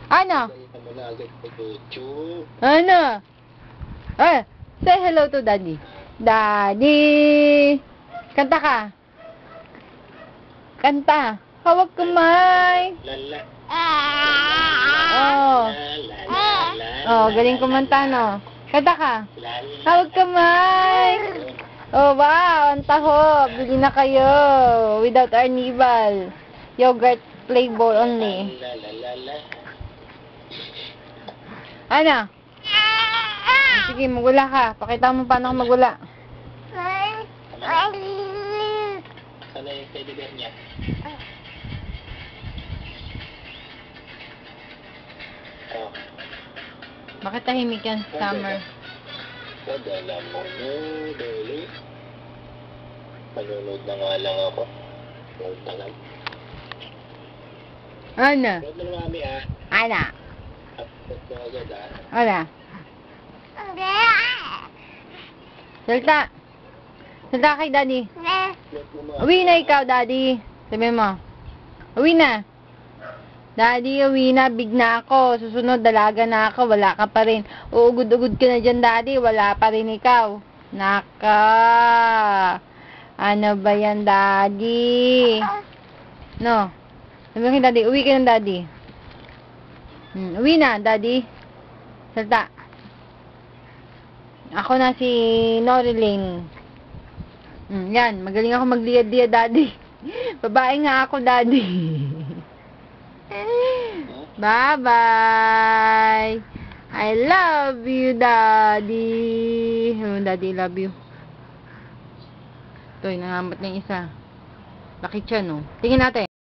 Ano? Mo na agad sa YouTube. Ano? Say hello to Daddy. Daddy! Kanta ka. Kanta. Hawak kamay. Lala. Oh. Oh, galing kumanta, no? Kanta ka. Hawak kamay. Oh, wow. Ang taho. Bili na kayo. Without arnibal. Yogurt flavor only. Ano? Sige, magula ka. Pakita mo paano ako magula. Sana yung teddy bear niya. Oh. Bakit tahimik yan, Summer? Padala mo na, Dali. Panunod na nga lang ako. Huwag tangan. Ano? Huwag mo na mami ah. Ano? Upload mo agad ah. Ano? Salta. Salta kay Daddy. Upload mo mga. Uwi na ikaw, Daddy. Sabi mo. Uwi na. Daddy, uwi na. Big na ako. Susunod, dalaga na ako. Wala ka pa rin. Uugod-ugod ka na dyan, Daddy. Wala pa rin ikaw. Naka. Ano ba yan, Daddy? No. Sabi mo kay Daddy, uwi ka ng Daddy. Uwi na, Daddy. Salta. Ako na si Norilyn. Yan, magaling ako magliyad-liyad, Daddy. Babae nga ako, Daddy. Bye-bye. I love you, Daddy. Daddy, love you. Ito, nangambat na yung isa. Laki siya, no? Tingin natin.